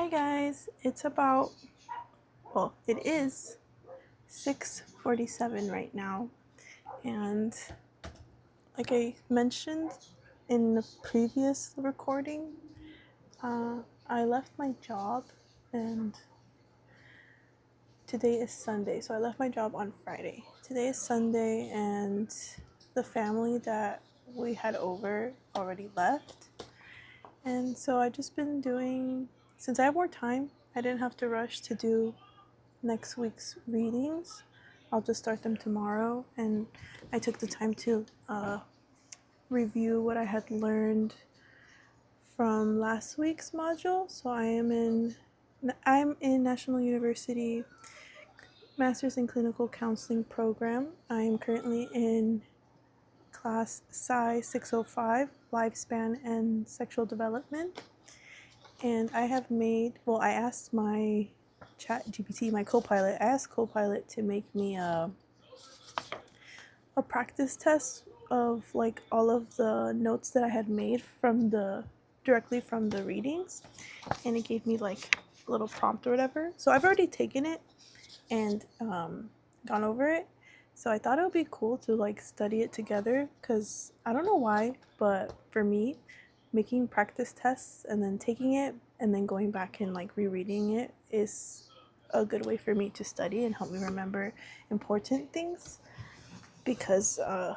Hi guys, it is 6:47 right now, and like I mentioned in the previous recording, I left my job, and today is Sunday, so I left my job on Friday. Today is Sunday, and the family that we had over already left, and so I just been doing, since I have more time, I didn't have to rush to do next week's readings. I'll just start them tomorrow, and I took the time to review what I had learned from last week's module. So I'm in National University Masters in Clinical Counseling program. I am currently in class PSY 605, Lifespan and Sexual Development. And I asked my ChatGPT, my co-pilot, to make me a practice test of like all of the notes that I had made directly from the readings, and it gave me like a little prompt or whatever. So I've already taken it and gone over it. So I thought it would be cool to like study it together, because I don't know why, but for me, making practice tests and then taking it and then going back and like rereading it is a good way for me to study and help me remember important things, because I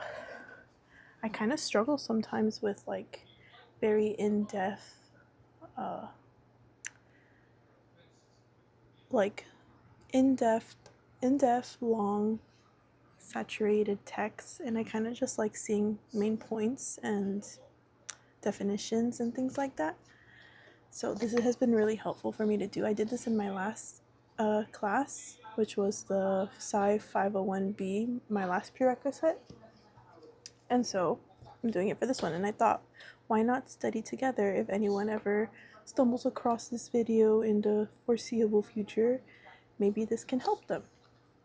kind of struggle sometimes with like very uh, like in-depth, long, saturated texts, and I kind of just like seeing main points and definitions and things like that. So this has been really helpful for me to do. I did this in my last class, which was the Sci 501B, my last prerequisite. And so I'm doing it for this one, and I thought, why not study together? If anyone ever stumbles across this video in the foreseeable future, maybe this can help them.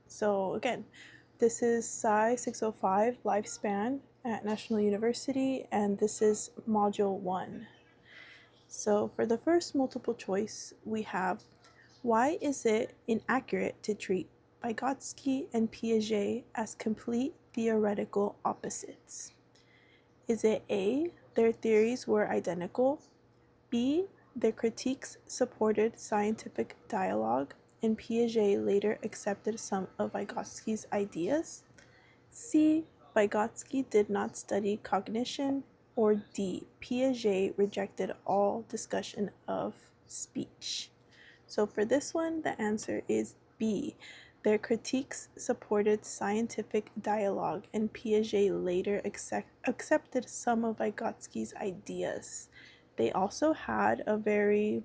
So again, this is Sci 605 Lifespan at National University, and this is Module 1. So for the first multiple choice, we have, why is it inaccurate to treat Vygotsky and Piaget as complete theoretical opposites? Is it A, their theories were identical, B, their critiques supported scientific dialogue, and Piaget later accepted some of Vygotsky's ideas, C, Vygotsky did not study cognition, or D, Piaget rejected all discussion of speech? So for this one, the answer is B. Their critiques supported scientific dialogue, and Piaget later accepted some of Vygotsky's ideas. They also had a very,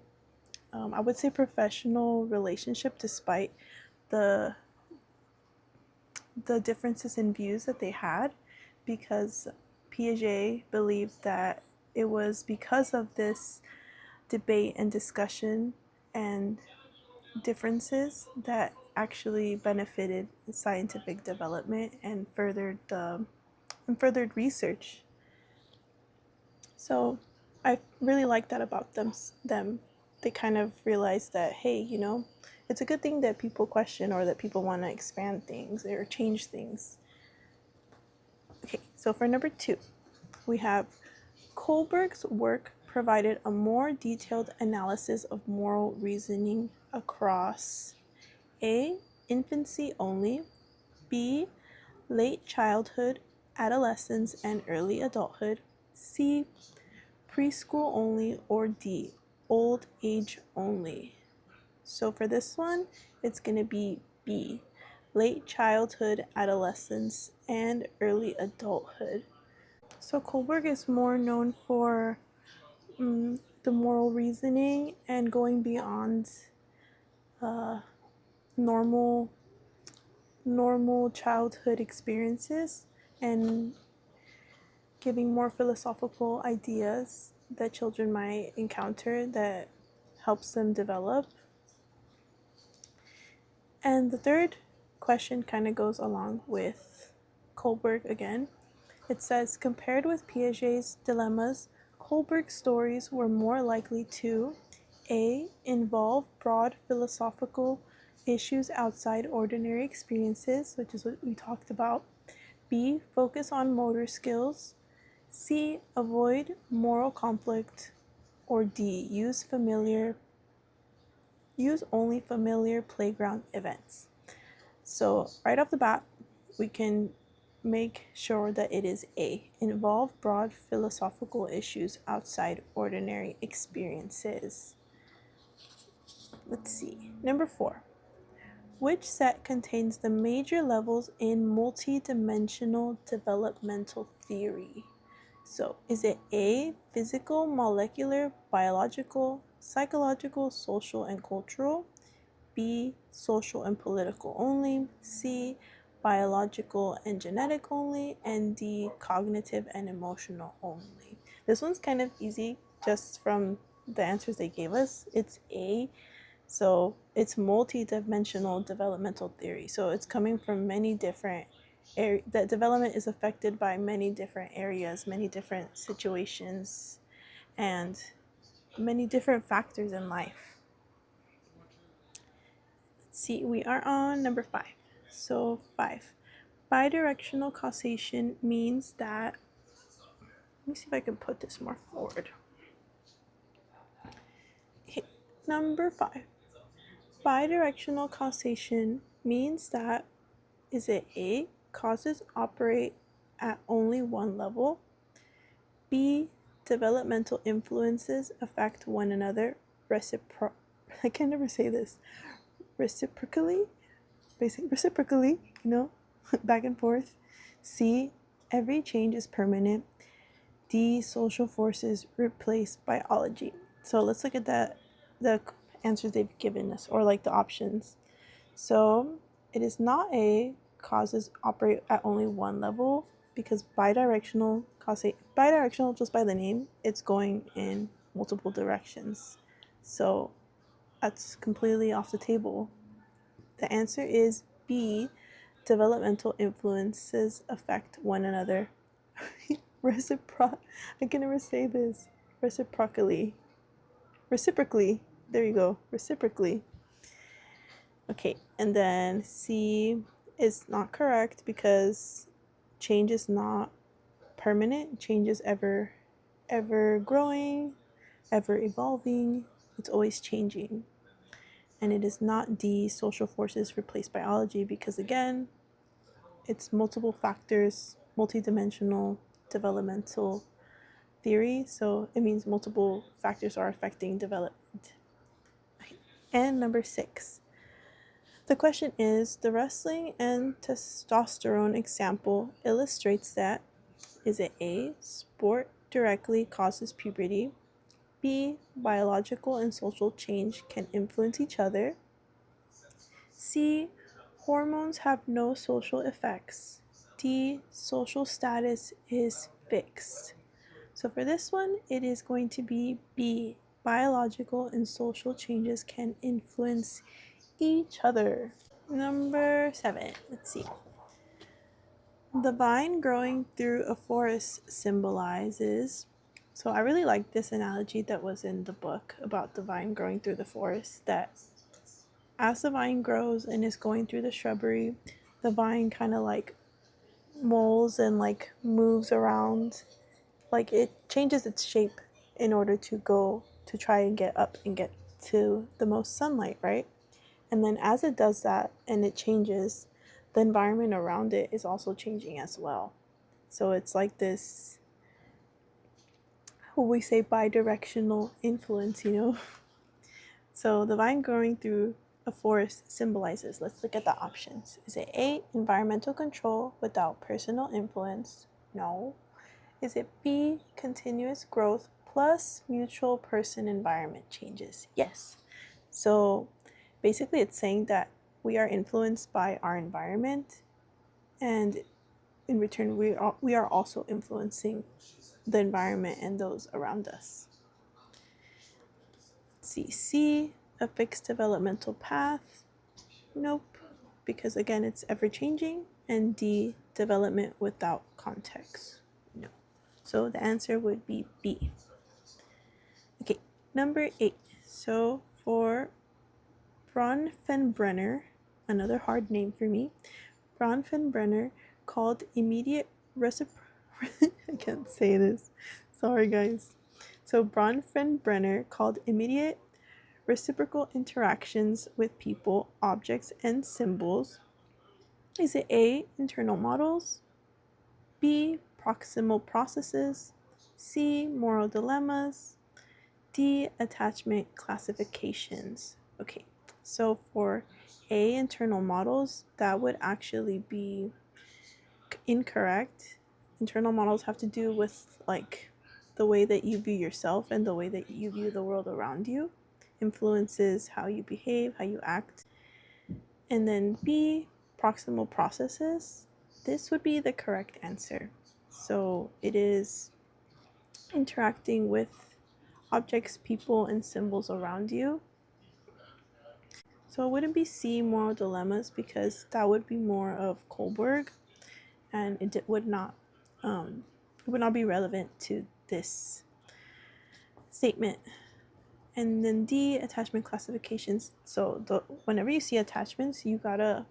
I would say, professional relationship, despite the differences in views that they had, because Piaget believed that it was because of this debate and discussion and differences that actually benefited scientific development and furthered research. So I really like that about them. They kind of realized that, hey, it's a good thing that people question, or that people want to expand things or change things. Okay, so for number 2, we have, Kohlberg's work provided a more detailed analysis of moral reasoning across A, infancy only, B, late childhood, adolescence, and early adulthood, C, preschool only, or D, old age only. So for this one, it's going to be B, late childhood, adolescence, and early adulthood. So Kohlberg is more known for the moral reasoning and going beyond uh, normal childhood experiences, and giving more philosophical ideas that children might encounter that helps them develop. And the third question kind of goes along with Kohlberg again. It says, compared with Piaget's dilemmas, Kohlberg's stories were more likely to A, involve broad philosophical issues outside ordinary experiences, which is what we talked about. B, focus on motor skills. C, avoid moral conflict. Or D, use only familiar playground events. So right off the bat, we can make sure that it is A, involve broad philosophical issues outside ordinary experiences. Let's see. Number 4. Which set contains the major levels in multidimensional developmental theory? So, is it A, physical, molecular, biological, psychological, social, and cultural? B, social and political only? C, biological and genetic only? And D, cognitive and emotional only? This one's kind of easy just from the answers they gave us. It's A. So it's multi-dimensional developmental theory. So it's coming from many different areas. That development is affected by many different areas, many different situations, and many different factors in life. Let's see, we are on number 5. So 5. Bidirectional causation means that, let me see if I can put this more forward. Okay, number 5. Bidirectional causation means that, is it A, causes operate at only one level? B, developmental influences affect one another I can never say this. Reciprocally? Reciprocally, back and forth. C, every change is permanent. D, social forces replace biology. So let's look at the answers they've given us, or like the options. So it is not A, causes operate at only one level, because bidirectional just by the name, it's going in multiple directions. So that's completely off the table. The answer is B, developmental influences affect one another. I can never say this. Reciprocally. There you go. Reciprocally. Okay, and then C is not correct because change is not permanent. Change is ever growing, ever evolving. It's always changing. And it is not D, social forces replace biology, because again, it's multiple factors, multidimensional developmental theory, so it means multiple factors are affecting development. And number 6. The question is, the wrestling and testosterone example illustrates that, is it A, sport directly causes puberty? B, biological and social change can influence each other? C, hormones have no social effects? D, social status is fixed? So for this one, it is going to be B, biological and social changes can influence each other. Number 7, let's see. The vine growing through a forest symbolizes, so I really like this analogy that was in the book about the vine growing through the forest, that as the vine grows and is going through the shrubbery, the vine kind of like molds and like moves around, like it changes its shape in order to go to try and get up and get to the most sunlight, right? And then as it does that and it changes, the environment around it is also changing as well. So it's like this, what we say, bidirectional influence, So the vine growing through a forest symbolizes, let's look at the options. Is it A, environmental control without personal influence? No. Is it B, continuous growth plus mutual person-environment changes? Yes. So basically it's saying that we are influenced by our environment, and in return we are also influencing the environment and those around us. C, a fixed developmental path? Nope, because again it's ever changing. And D, development without context? No. So the answer would be B. Okay, number 8. So for Bronfenbrenner, another hard name for me, Bronfenbrenner called immediate reciprocity. I can't say this. Sorry, guys. So Bronfenbrenner called immediate reciprocal interactions with people, objects, and symbols. Is it A, internal models, B, proximal processes, C, moral dilemmas, D, attachment classifications? Okay, so for A, internal models, that would actually be incorrect. Internal models have to do with like the way that you view yourself and the way that you view the world around you influences how you behave, how you act. And then B, proximal processes. This would be the correct answer. So it is interacting with objects, people, and symbols around you. So it wouldn't be C, moral dilemmas, because that would be more of Kohlberg, and it would not be relevant to this statement. And then D, attachment classifications. So whenever you see attachments, you gotta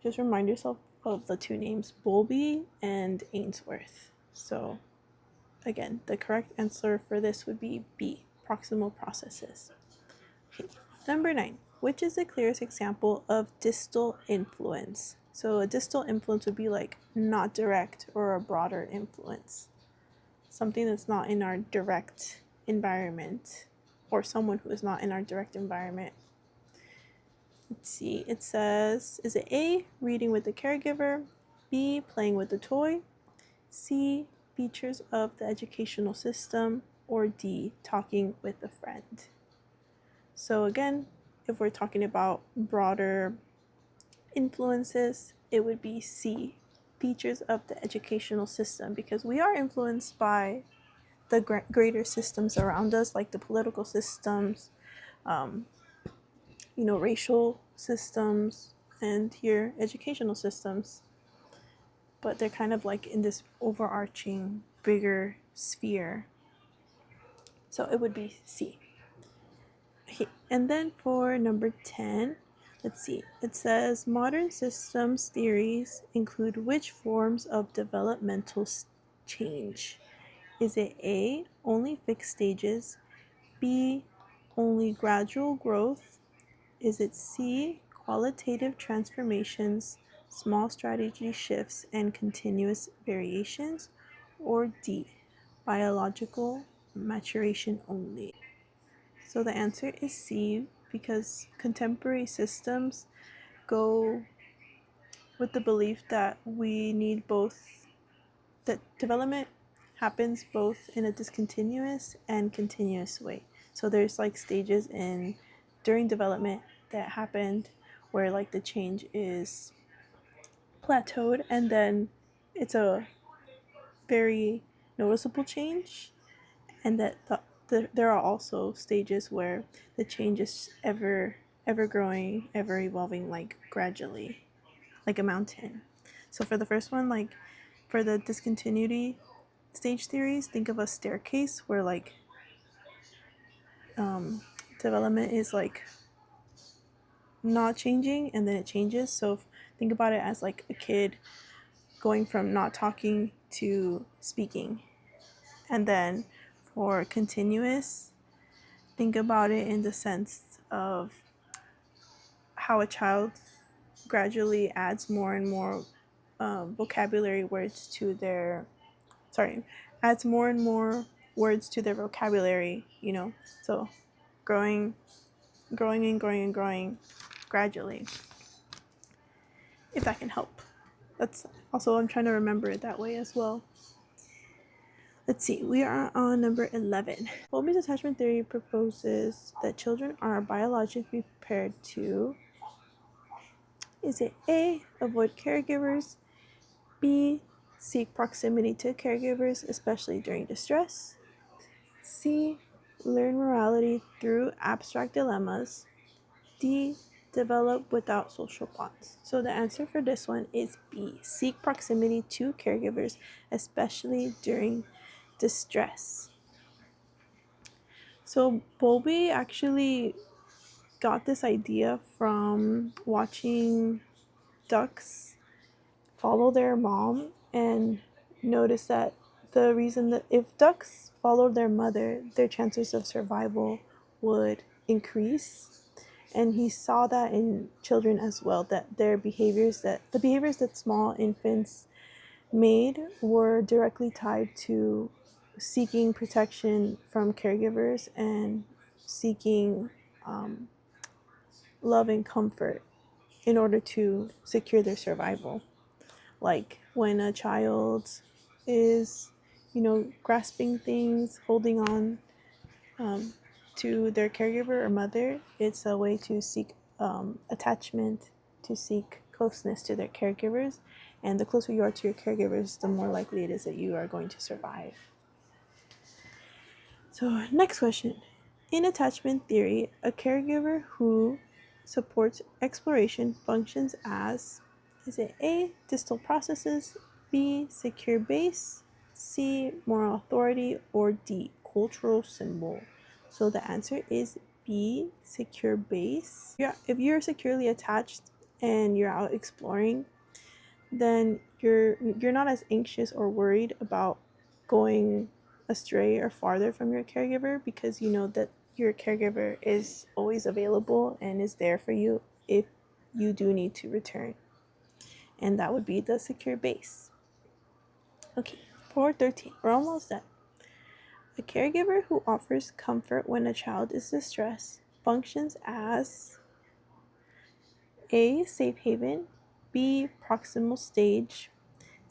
just remind yourself of the two names, Bowlby and Ainsworth. So again, the correct answer for this would be B, proximal processes. Okay. Number 9, which is the clearest example of distal influence? So a distal influence would be like not direct or a broader influence. Something that's not in our direct environment, or someone who is not in our direct environment. Let's see, it says, is it A, reading with the caregiver, B, playing with the toy, C, features of the educational system, or D, talking with a friend? So again, if we're talking about broader influences, it would be C, features of the educational system, because we are influenced by the greater systems around us, like the political systems, racial systems, and your educational systems. But they're kind of like in this overarching, bigger sphere. So it would be C. Okay, and then for number 10, let's see. It says modern systems theories include which forms of developmental change? Is it A, only fixed stages, B, only gradual growth? Is it C, qualitative transformations, small strategy shifts, and continuous variations? Or D, biological maturation only? So the answer is C, because contemporary systems go with the belief that we need both, that development happens both in a discontinuous and continuous way. So there's like stages in during development that happened where like the change is plateaued, and then it's a very noticeable change, and that there are also stages where the change is ever growing, ever evolving, like gradually, like a mountain. So for the first one, like for the discontinuity stage theories, think of a staircase where like development is like not changing and then it changes. So think about it as like a kid going from not talking to speaking. And then for continuous, think about it in the sense of how a child gradually adds more and more vocabulary words to their, adds more and more words to their vocabulary, so growing, growing and growing and growing gradually, if that can help. That's also, I'm trying to remember it that way as well. Let's see, we are on number 11. Bowlby's attachment theory proposes that children are biologically prepared to, is it A, avoid caregivers, B, seek proximity to caregivers, especially during distress, C, learn morality through abstract dilemmas, D, develop without social bonds? So the answer for this one is B, seek proximity to caregivers, especially during distress. So Bowlby actually got this idea from watching ducks follow their mom and noticed that the reason that if ducks followed their mother, their chances of survival would increase. And he saw that in children as well, that the behaviors that small infants made were directly tied to seeking protection from caregivers and seeking um, love and comfort in order to secure their survival. Like when a child is, grasping things, holding on um, to their caregiver or mother, it's a way to seek attachment, to seek closeness to their caregivers. And the closer you are to your caregivers, the more likely it is that you are going to survive. So, next question. In attachment theory, a caregiver who supports exploration functions as, is it A, distal processes, B, secure base, C, moral authority, or D, cultural symbol? So the answer is B, secure base. Yeah, if you're securely attached and you're out exploring, then you're not as anxious or worried about going astray or farther from your caregiver, because you know that your caregiver is always available and is there for you if you do need to return. And that would be the secure base. Okay, 413. We're almost done. A caregiver who offers comfort when a child is distressed functions as A, safe haven, B, proximal stage,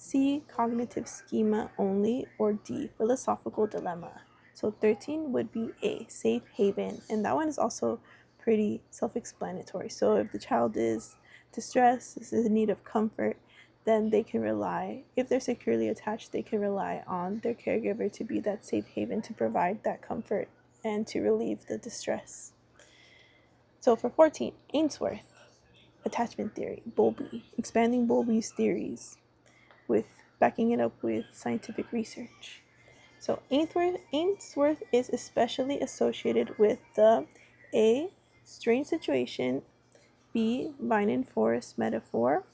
C, cognitive schema only, or D, philosophical dilemma. So 13 would be A, safe haven. And that one is also pretty self-explanatory. So if the child is distressed, is in need of comfort, then they can rely, if they're securely attached, they can rely on their caregiver to be that safe haven, to provide that comfort and to relieve the distress. So for 14, Ainsworth, attachment theory, Bowlby, expanding Bowlby's theories with backing it up with scientific research. So Ainsworth is especially associated with the A, strange situation, B, vine and forest metaphor,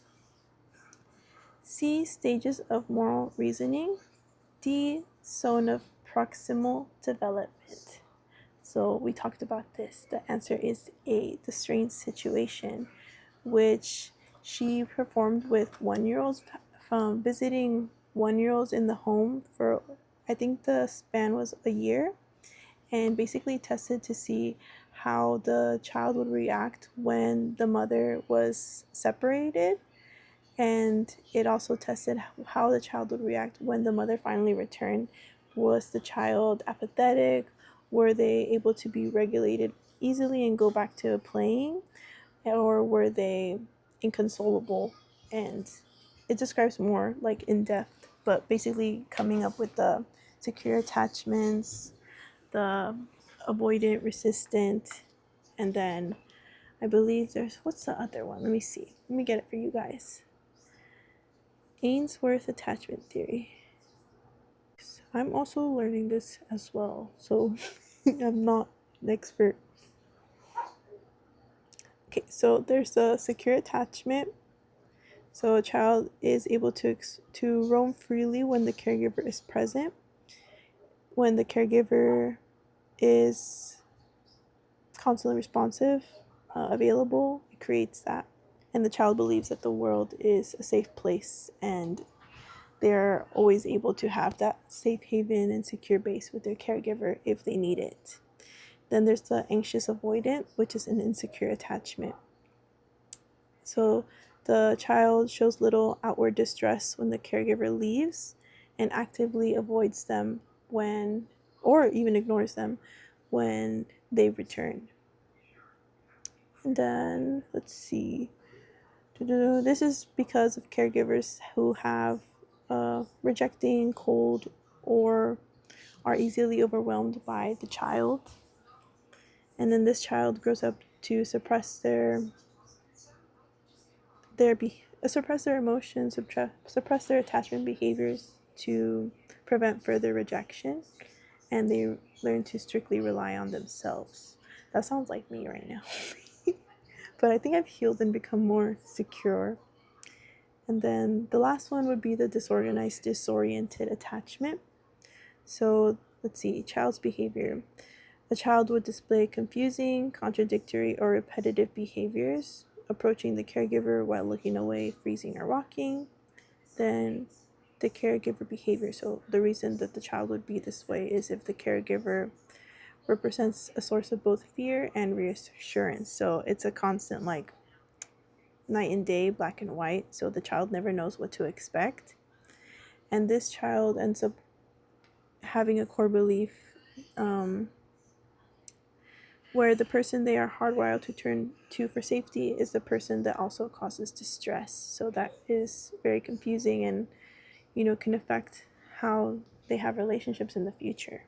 C, stages of moral reasoning, D, zone of proximal development. So we talked about this. The answer is A, the strange situation, which she performed with 1-year-olds, visiting 1-year-olds in the home for, I think the span was a year, and basically tested to see how the child would react when the mother was separated. And it also tested how the child would react when the mother finally returned. Was the child apathetic? Were they able to be regulated easily and go back to playing? Or were they inconsolable? And it describes more like in depth, but basically coming up with the secure attachments, the avoidant, resistant, and then I believe there's, what's the other one? Let me see. Let me get it for you guys. Ainsworth attachment theory. I'm also learning this as well, so I'm not an expert. Okay, so there's the secure attachment. So a child is able to roam freely when the caregiver is present. When the caregiver is constantly responsive, available, it creates that. And the child believes that the world is a safe place, and they're always able to have that safe haven and secure base with their caregiver if they need it. Then there's the anxious avoidant, which is an insecure attachment. So the child shows little outward distress when the caregiver leaves and actively avoids them when, or even ignores them when they return. And then, let's see. This is because of caregivers who have rejecting, cold, or are easily overwhelmed by the child. And then this child grows up to suppress their emotions, suppress their attachment behaviors to prevent further rejection. and they learn to strictly rely on themselves. That sounds like me right now. But I think I've healed and become more secure. And then the last one would be the disorganized, disoriented attachment. So let's see, child's behavior. A child would display confusing, contradictory, or repetitive behaviors, approaching the caregiver while looking away, freezing, or walking. Then the caregiver behavior. So the reason that the child would be this way is if the caregiver represents a source of both fear and reassurance. So it's a constant like night and day, black and white. So the child never knows what to expect. And this child ends up having a core belief where the person they are hardwired to turn to for safety is the person that also causes distress. So that is very confusing and, can affect how they have relationships in the future.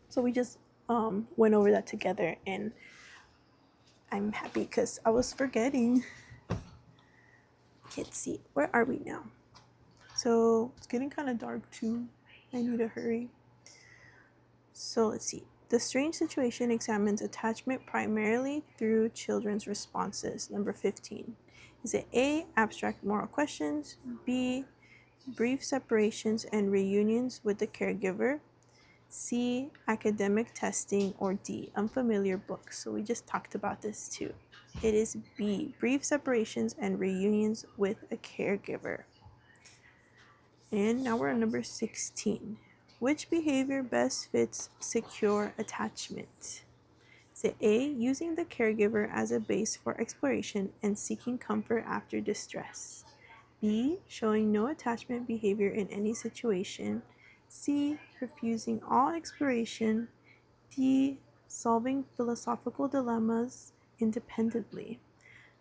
So we just went over that together, and I'm happy because I was forgetting. Can't see. Where are we now? So it's getting kind of dark too. I need to hurry. So let's see. The strange situation examines attachment primarily through children's responses. Number 15. Is it A, abstract moral questions, B, brief separations and reunions with the caregiver, C, academic testing, or D, unfamiliar books? So we just talked about this too. It is B, brief separations and reunions with a caregiver. And now we're on number 16. Which behavior best fits secure attachment? Is it A, using the caregiver as a base for exploration and seeking comfort after distress? B, showing no attachment behavior in any situation? C, refusing all exploration? D, solving philosophical dilemmas independently?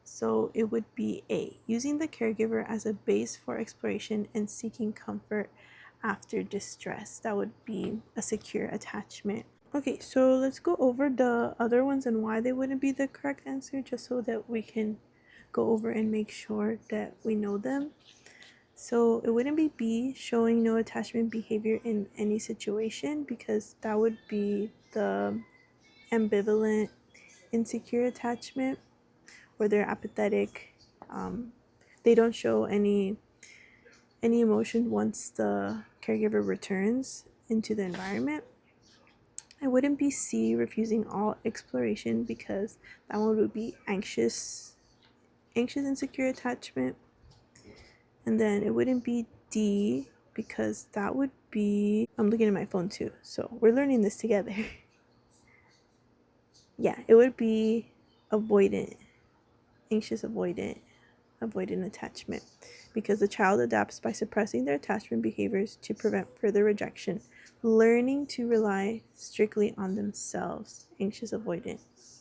So it would be A, using the caregiver as a base for exploration and seeking comfort after distress. That would be a secure attachment. Okay, so let's go over the other ones and why they wouldn't be the correct answer, just so that we can go over and make sure that we know them. So it wouldn't be B, showing no attachment behavior in any situation, because that would be the ambivalent, insecure attachment, where they're apathetic. They don't show any emotion once the caregiver returns into the environment. I wouldn't be C, refusing all exploration, because that one would be anxious insecure attachment. And then it wouldn't be D, because that would be, I'm looking at my phone too, so we're learning this together. Yeah, it would be avoidant, anxious avoidant attachment, because the child adapts by suppressing their attachment behaviors to prevent further rejection, learning to rely strictly on themselves. Anxious avoidant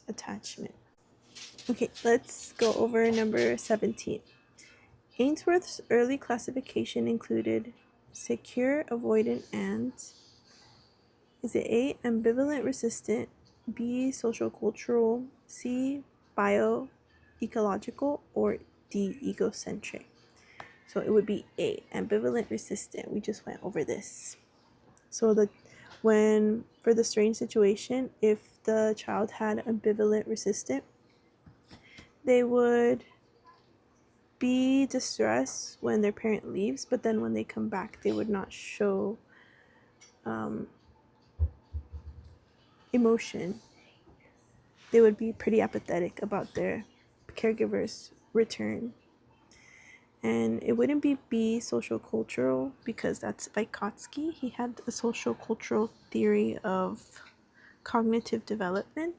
attachment. Okay, let's go over number 17. Ainsworth's early classification included secure, avoidant, and is it A, ambivalent resistant, B, social cultural, C, bio ecological, or D, egocentric? So it would be A, ambivalent resistant. We just went over this. So for the strange situation, if the child had ambivalent resistant, they would be distressed when their parent leaves, but then when they come back, they would not show emotion. They would be pretty apathetic about their caregiver's return. And it wouldn't be B, social cultural, because that's Vygotsky. He had a social cultural theory of cognitive development.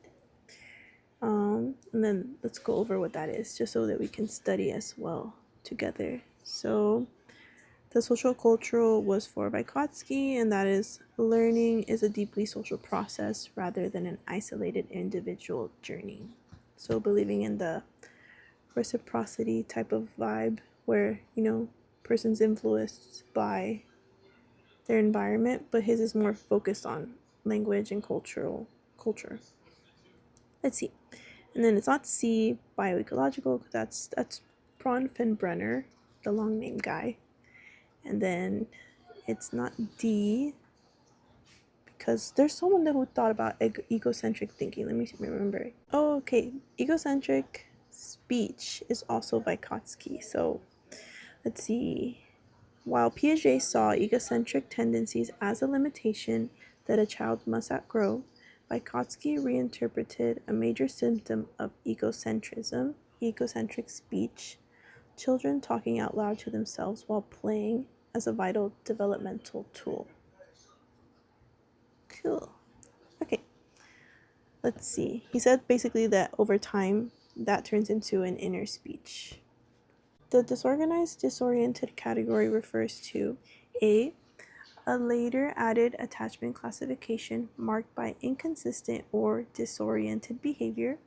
And then let's go over what that is, just so that we can study as well together. So the social cultural was for Vygotsky, and that is, learning is a deeply social process rather than an isolated individual journey. So believing in the reciprocity type of vibe, where person's influenced by their environment, but his is more focused on language and culture. Let's see. And then it's not C, bioecological, because that's Bronfenbrenner, the long name guy. And then it's not D, because there's someone who thought about egocentric thinking. Let me remember. Oh, okay. Egocentric speech is also Vygotsky. So let's see. While Piaget saw egocentric tendencies as a limitation that a child must outgrow, Vygotsky reinterpreted a major symptom of egocentrism, egocentric speech, children talking out loud to themselves while playing, as a vital developmental tool. Cool. Okay. Let's see. He said basically that over time, that turns into an inner speech. The disorganized, disoriented category refers to A. A later added attachment classification marked by inconsistent or disoriented behavior.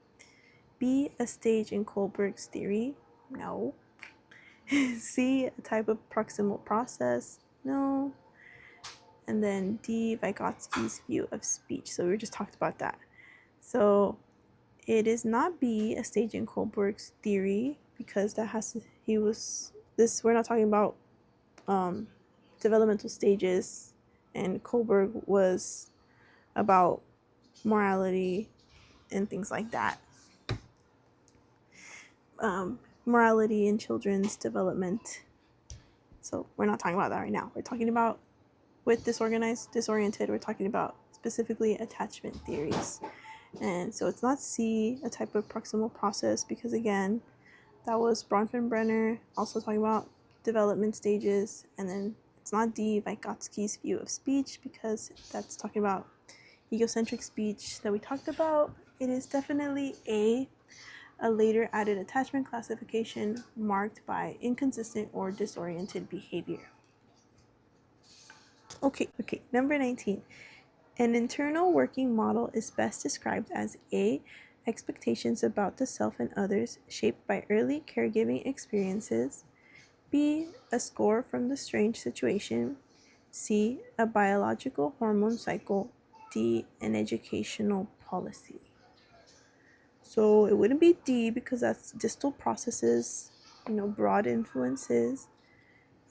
B. A stage in Kohlberg's theory. No. C. A type of proximal process. No. And then D. Vygotsky's view of speech. So we just talked about that. So it is not B. A stage in Kohlberg's theory, because that has to, we're not talking about developmental stages, and Kohlberg was about morality and things like that. Morality in children's development. So we're not talking about that right now. We're talking about, with disorganized, disoriented, we're talking about specifically attachment theories. And so it's not C, a type of proximal process, because again, that was Bronfenbrenner also talking about development stages. And then it's not D, Vygotsky's view of speech, because that's talking about egocentric speech that we talked about. It is definitely A later added attachment classification marked by inconsistent or disoriented behavior. Okay, number 19. An internal working model is best described as A. Expectations about the self and others shaped by early caregiving experiences. B. A score from the strange situation. C. A biological hormone cycle. D. An educational policy. So it wouldn't be D, because that's distal processes, broad influences.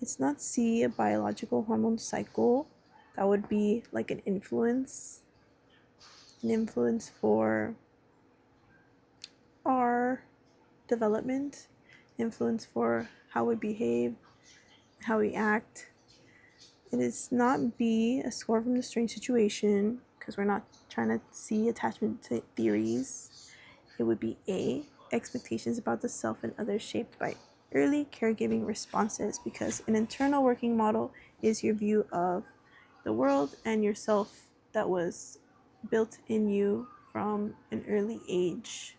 It's not C, a biological hormone cycle. That would be like an influence for our development, influence for how we behave, how we act. It is not B, a score from the strange situation, because we're not trying to see attachment theories. It would be A, expectations about the self and others shaped by early caregiving responses, because an internal working model is your view of the world and yourself that was built in you from an early age.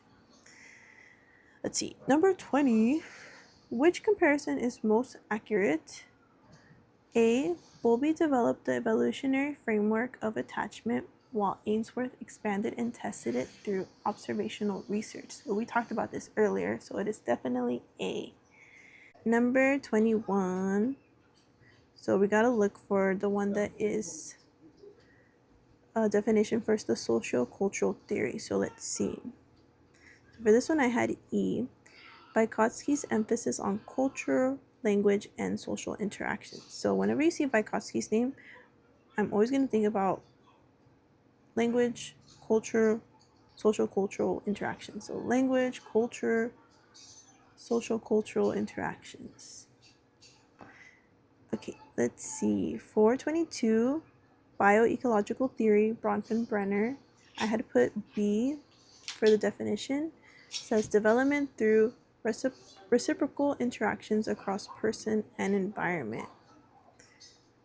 Let's see. Number 20. Which comparison is most accurate? A. Bowlby developed the evolutionary framework of attachment, while Ainsworth expanded and tested it through observational research. So we talked about this earlier, so it is definitely A. Number 21. So we gotta look for the one that is a definition first, the socio-cultural theory. So let's see. For this one I had E. Vygotsky's emphasis on culture, language, and social interactions. So whenever you see Vygotsky's name, I'm always going to think about language, culture, social cultural interactions. So language, culture, social cultural interactions. Okay, let's see. 422, bioecological theory, Bronfenbrenner. I had to put B for the definition. It says development through reciprocal interactions across person and environment.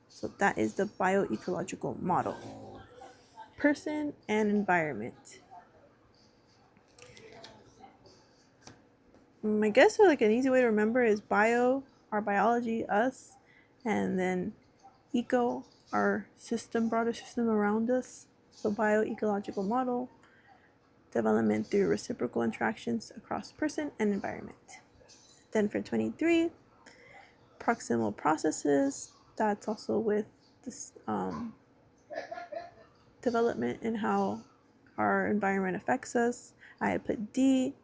So that is the bioecological model. Person and environment. I guess like an easy way to remember is bio, our biology, us, and then eco, our system, broader system around us. So bioecological model, development through reciprocal interactions across person and environment. Then for 23, proximal processes. That's also with this development and how our environment affects us. I had put D.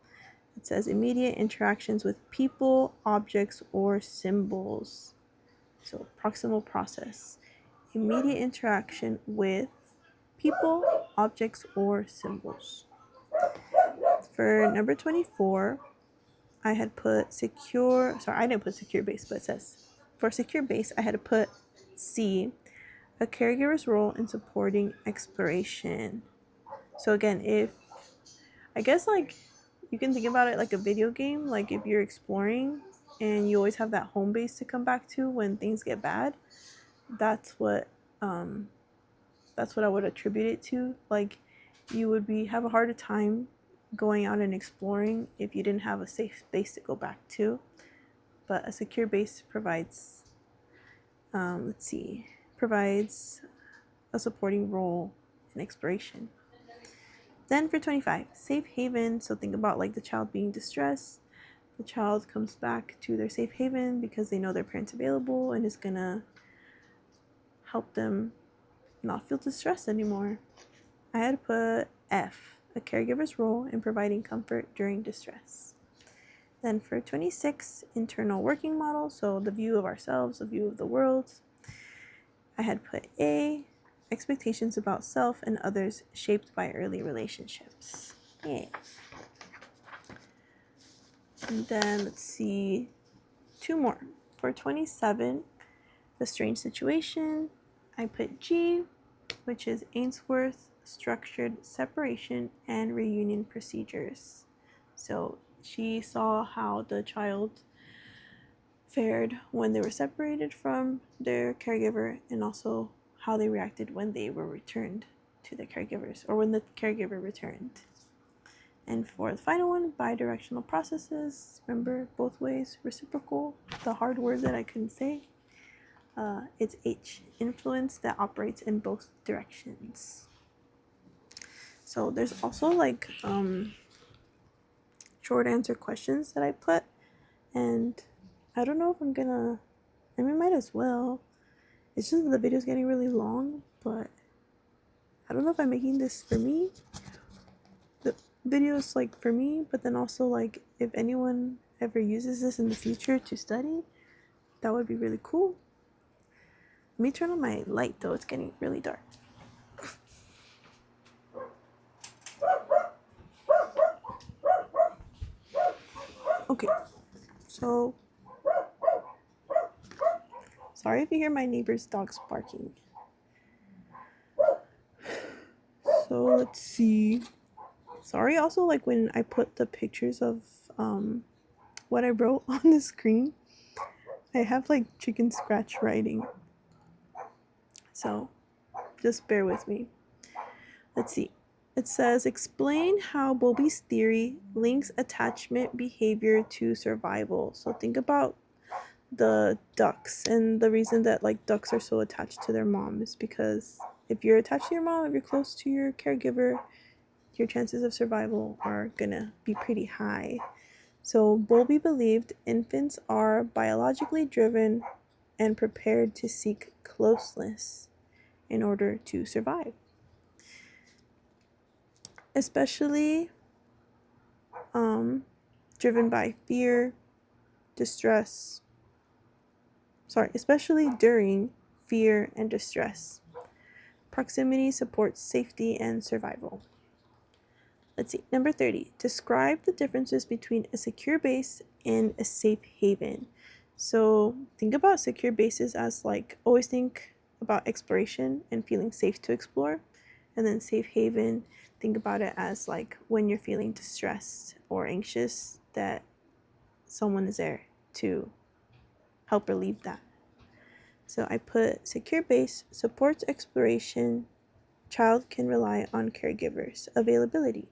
It says immediate interactions with people, objects, or symbols. So proximal process. Immediate interaction with people, objects, or symbols. For number 24, I had put secure, sorry, I didn't put secure base, but it says for secure base, I had to put C, a caregiver's role in supporting exploration. So again, if, I guess like, you can think about it like a video game, like if you're exploring and you always have that home base to come back to when things get bad, that's what I would attribute it to. Like, you would have a harder time going out and exploring if you didn't have a safe base to go back to. But a secure base provides, provides a supporting role in exploration. Then for 25, safe haven. So think about like the child being distressed. The child comes back to their safe haven because they know their parent's available and is gonna help them not feel distressed anymore. I had to put F, a caregiver's role in providing comfort during distress. Then for 26, internal working model, so the view of ourselves, the view of the world. I had put A, expectations about self and others shaped by early relationships. Yay. And then let's see, 2 more. For 27, the strange situation, I put G, which is Ainsworth structured separation and reunion procedures. So she saw how the child fared when they were separated from their caregiver and also how they reacted when they were returned to the caregivers or when the caregiver returned. And for the final one, bidirectional processes, remember both ways, reciprocal, the hard word that I couldn't say. It's H, influence that operates in both directions. So there's also like short answer questions that I put, and I don't know if I might as well. It's just the video's getting really long, but I don't know if I'm making this for me. The video is like for me, but then also like if anyone ever uses this in the future to study, that would be really cool. Let me turn on my light though, it's getting really dark. Okay, so sorry if you hear my neighbor's dogs barking. So let's see. Sorry also like when I put the pictures of what I wrote on the screen, I have like chicken scratch writing. So just bear with me. Let's see. It says, explain how Bowlby's theory links attachment behavior to survival. So think about the ducks, and the reason that like ducks are so attached to their mom is because if you're attached to your mom, if you're close to your caregiver, your chances of survival are gonna be pretty high. So Bowlby believed infants are biologically driven and prepared to seek closeness in order to survive. Especially driven by fear, distress. Especially during fear and distress. Proximity supports safety and survival. Let's see, number 30. Describe the differences between a secure base and a safe haven. So think about secure bases as like, always think about exploration and feeling safe to explore. And then safe haven, think about it as like when you're feeling distressed or anxious, that someone is there to help relieve that. So I put secure base supports exploration. Child can rely on caregivers. Availability.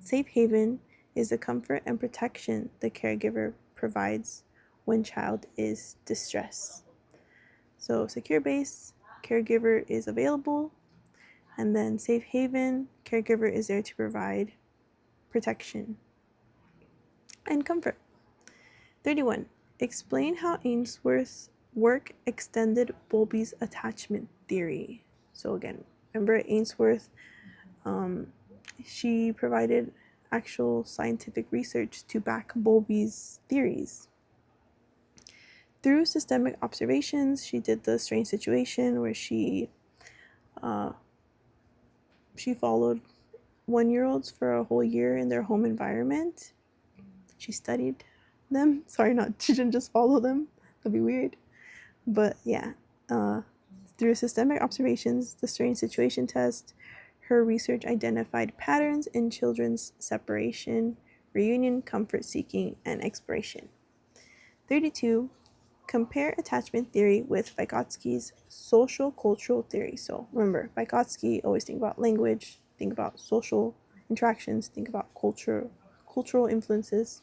Safe haven is the comfort and protection the caregiver provides when child is distressed. So secure base, caregiver is available, and then safe haven, caregiver is there to provide protection and comfort. 31. Explain how Ainsworth's work extended Bowlby's attachment theory. So again, remember Ainsworth, she provided actual scientific research to back Bowlby's theories. Through systemic observations, she did the strange situation where she she followed 1-year-olds for a whole year in their home environment. She studied them. Sorry, not she didn't just follow them. That'd be weird. But yeah, through systemic observations, the strange situation test, her research identified patterns in children's separation, reunion, comfort seeking, and exploration. 32. Compare attachment theory with Vygotsky's social cultural theory. So remember, Vygotsky, always think about language, think about social interactions, think about cultural influences.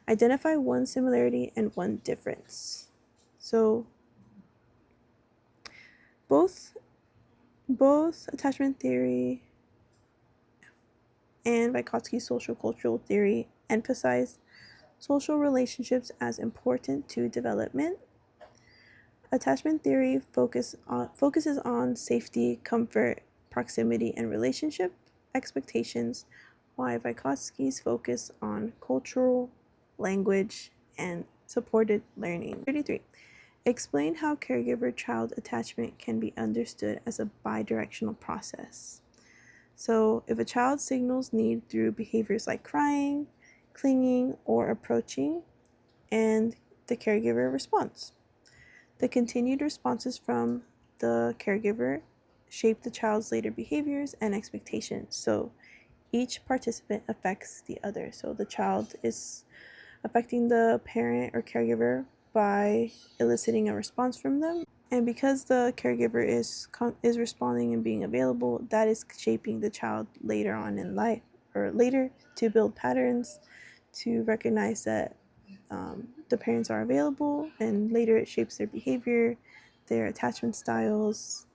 Identify one similarity and one difference. So both attachment theory and Vygotsky's social cultural theory emphasize social relationships as important to development. Attachment theory focuses on safety, comfort, proximity, and relationship expectations, while Vygotsky's focus on cultural, language, and supported learning. 33. Explain how caregiver-child attachment can be understood as a bidirectional process. So, if a child signals need through behaviors like crying, clinging, or approaching, and the caregiver responds. The continued responses from the caregiver shape the child's later behaviors and expectations. So, each participant affects the other. So, the child is affecting the parent or caregiver by eliciting a response from them. And because the caregiver is responding and being available, that is shaping the child later on in life, or later, to build patterns, to recognize that the parents are available, and later it shapes their behavior, their attachment styles,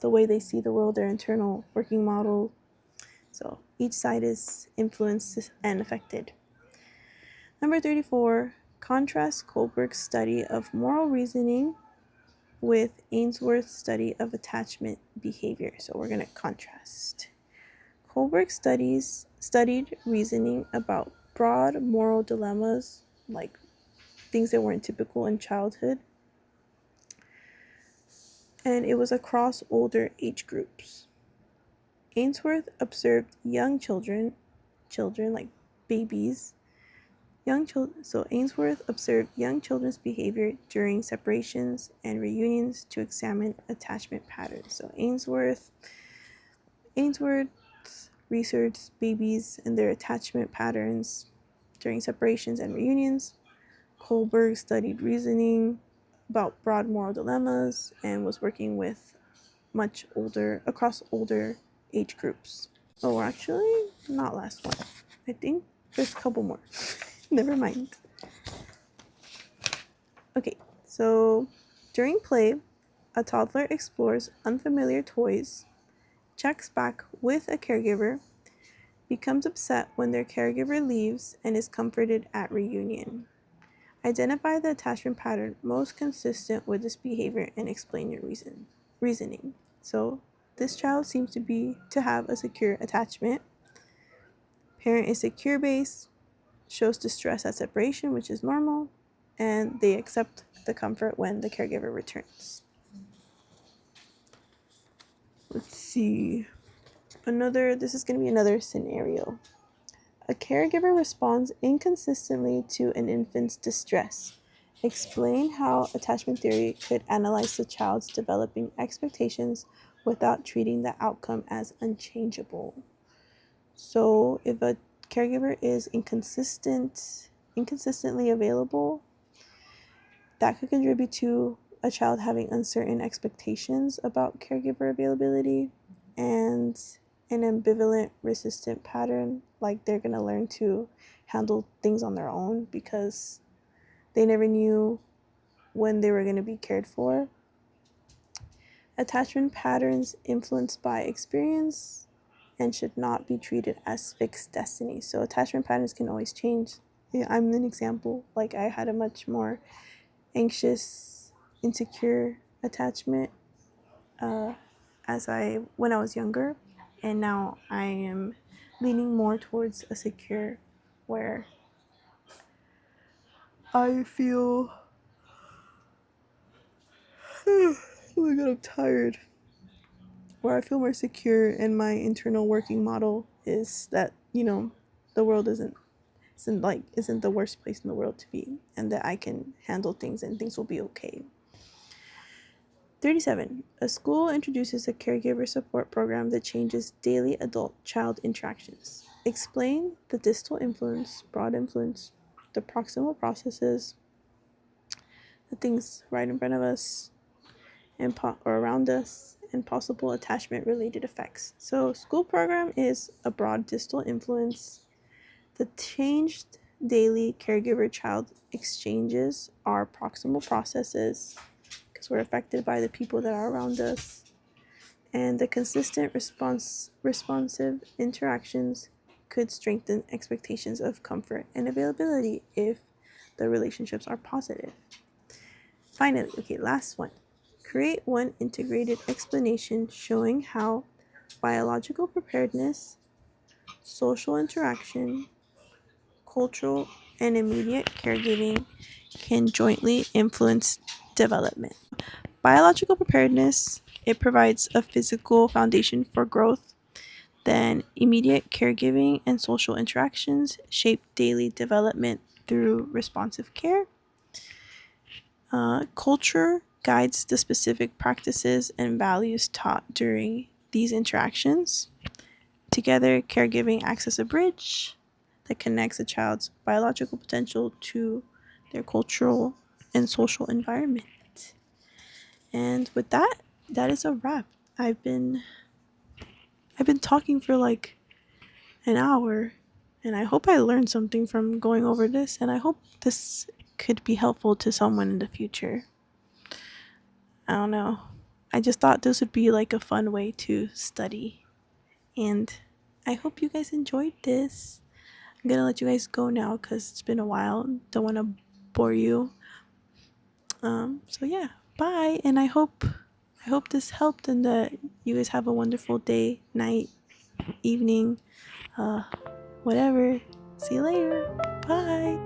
the way they see the world, their internal working model. So each side is influenced and affected. Number 34, contrast Kohlberg's study of moral reasoning with Ainsworth's study of attachment behavior. So we're going to contrast. Kohlberg studied reasoning about broad moral dilemmas, like things that weren't typical in childhood, and it was across older age groups. Ainsworth observed young children like babies, so Ainsworth observed young children's behavior during separations and reunions to examine attachment patterns. So Ainsworth researched babies and their attachment patterns during separations and reunions. Kohlberg studied reasoning about broad moral dilemmas and was working with across older age groups. Oh, actually, not last one. I think there's a couple more. Never mind. Okay, so during play, a toddler explores unfamiliar toys, checks back with a caregiver, becomes upset when their caregiver leaves, and is comforted at reunion. Identify the attachment pattern most consistent with this behavior and explain your reasoning. So this child seems to have a secure attachment. Parent is secure based, shows distress at separation, which is normal, and they accept the comfort when the caregiver returns. Let's see. This is going to be another scenario. A caregiver responds inconsistently to an infant's distress. Explain how attachment theory could analyze the child's developing expectations without treating the outcome as unchangeable. So, if a caregiver is inconsistently available, that could contribute to a child having uncertain expectations about caregiver availability and an ambivalent resistant pattern, like they're going to learn to handle things on their own because they never knew when they were going to be cared for. Attachment patterns influenced by experience and should not be treated as fixed destiny. So attachment patterns can always change. I'm an example. Like, I had a much more anxious, insecure attachment when I was younger, and now I am leaning more towards a secure, where I feel oh my god, I'm tired, where I feel more secure in my internal working model is that, the world isn't the worst place in the world to be, and that I can handle things and things will be okay. 37. A school introduces a caregiver support program that changes daily adult-child interactions. Explain the distal influence, broad influence, the proximal processes, the things right in front of us and or around us, and possible attachment-related effects. So, school program is a broad distal influence. The changed daily caregiver-child exchanges are proximal processes because we're affected by the people that are around us. And the consistent responsive interactions could strengthen expectations of comfort and availability if the relationships are positive. Finally, okay, last one. Create one integrated explanation showing how biological preparedness, social interaction, cultural, and immediate caregiving can jointly influence development. Biological preparedness, it provides a physical foundation for growth. Then immediate caregiving and social interactions shape daily development through responsive care. Culture guides the specific practices and values taught during these interactions. Together, caregiving acts as a bridge that connects a child's biological potential to their cultural and social environment. And with that, that is a wrap. I've been talking for like an hour, and I hope I learned something from going over this, and I hope this could be helpful to someone in the future. I don't know. I just thought this would be like a fun way to study, and I hope you guys enjoyed this. I'm gonna let you guys go now because it's been a while. Don't want to bore you. So yeah, bye, and I hope this helped, and that you guys have a wonderful day, night, evening, whatever. See you later. Bye.